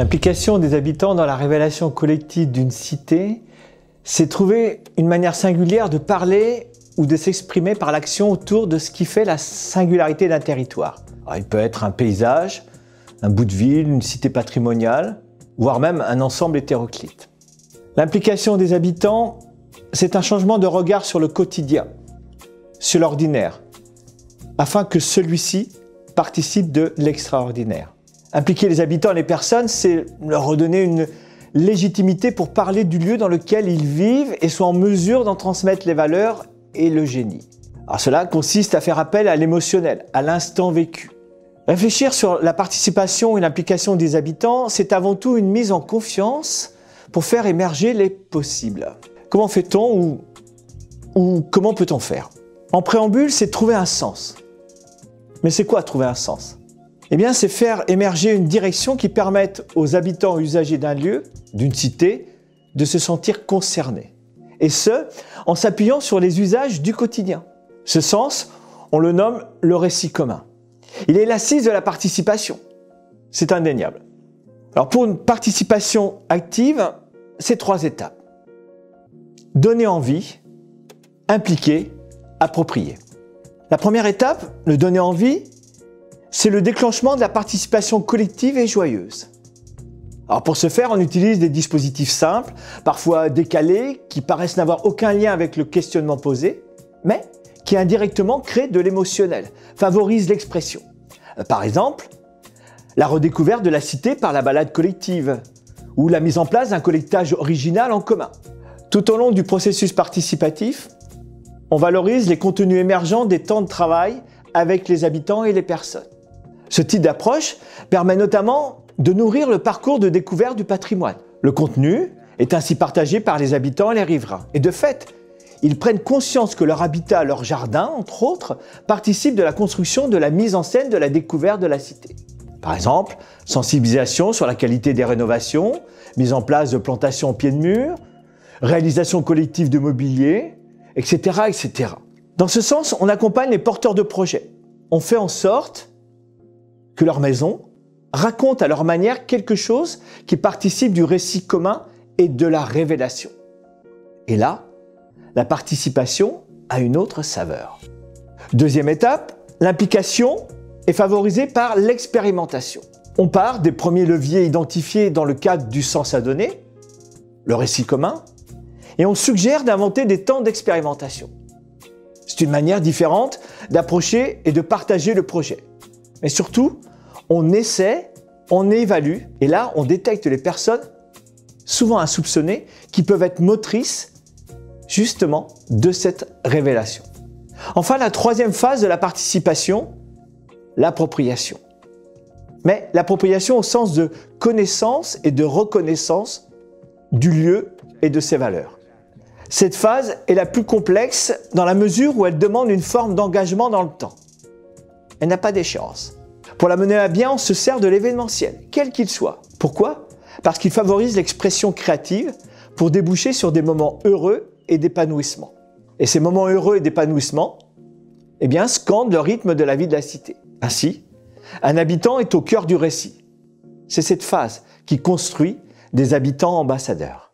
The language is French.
L'implication des habitants dans la révélation collective d'une cité, c'est trouver une manière singulière de parler ou de s'exprimer par l'action autour de ce qui fait la singularité d'un territoire. Alors, il peut être un paysage, un bout de ville, une cité patrimoniale, voire même un ensemble hétéroclite. L'implication des habitants, c'est un changement de regard sur le quotidien, sur l'ordinaire, afin que celui-ci participe de l'extraordinaire. Impliquer les habitants et les personnes, c'est leur redonner une légitimité pour parler du lieu dans lequel ils vivent et sont en mesure d'en transmettre les valeurs et le génie. Alors cela consiste à faire appel à l'émotionnel, à l'instant vécu. Réfléchir sur la participation et l'implication des habitants, c'est avant tout une mise en confiance pour faire émerger les possibles. Comment fait-on ou comment peut-on faire? En préambule, c'est trouver un sens. Mais c'est quoi trouver un sens? Eh bien, c'est faire émerger une direction qui permette aux habitants et usagers d'un lieu, d'une cité, de se sentir concernés. Et ce, en s'appuyant sur les usages du quotidien. Ce sens, on le nomme le récit commun. Il est l'assise de la participation. C'est indéniable. Alors pour une participation active, c'est 3 étapes. Donner envie, impliquer, approprier. La première étape, le donner envie, c'est le déclenchement de la participation collective et joyeuse. Alors pour ce faire, on utilise des dispositifs simples, parfois décalés, qui paraissent n'avoir aucun lien avec le questionnement posé, mais qui indirectement créent de l'émotionnel, favorisent l'expression. Par exemple, la redécouverte de la cité par la balade collective, ou la mise en place d'un collectage original en commun. Tout au long du processus participatif, on valorise les contenus émergents des temps de travail avec les habitants et les personnes. Ce type d'approche permet notamment de nourrir le parcours de découverte du patrimoine. Le contenu est ainsi partagé par les habitants et les riverains. Et de fait, ils prennent conscience que leur habitat, leur jardin, entre autres, participent de la construction de la mise en scène de la découverte de la cité. Par exemple, sensibilisation sur la qualité des rénovations, mise en place de plantations au pied de mur, réalisation collective de mobilier, etc., etc. Dans ce sens, on accompagne les porteurs de projets. On fait en sorte que leur maison raconte à leur manière quelque chose qui participe du récit commun et de la révélation. Et là, la participation a une autre saveur. Deuxième étape, l'implication est favorisée par l'expérimentation. On part des premiers leviers identifiés dans le cadre du sens à donner, le récit commun, et on suggère d'inventer des temps d'expérimentation. C'est une manière différente d'approcher et de partager le projet. Mais surtout, on essaie, on évalue, et là, on détecte les personnes, souvent insoupçonnées, qui peuvent être motrices, justement, de cette révélation. Enfin, la troisième phase de la participation, l'appropriation. Mais l'appropriation au sens de connaissance et de reconnaissance du lieu et de ses valeurs. Cette phase est la plus complexe dans la mesure où elle demande une forme d'engagement dans le temps. Elle n'a pas d'échéance. Pour la mener à bien, on se sert de l'événementiel, quel qu'il soit. Pourquoi? Parce qu'il favorise l'expression créative pour déboucher sur des moments heureux et d'épanouissement. Et ces moments heureux et d'épanouissement, eh bien, scandent le rythme de la vie de la cité. Ainsi, un habitant est au cœur du récit. C'est cette phase qui construit des habitants ambassadeurs.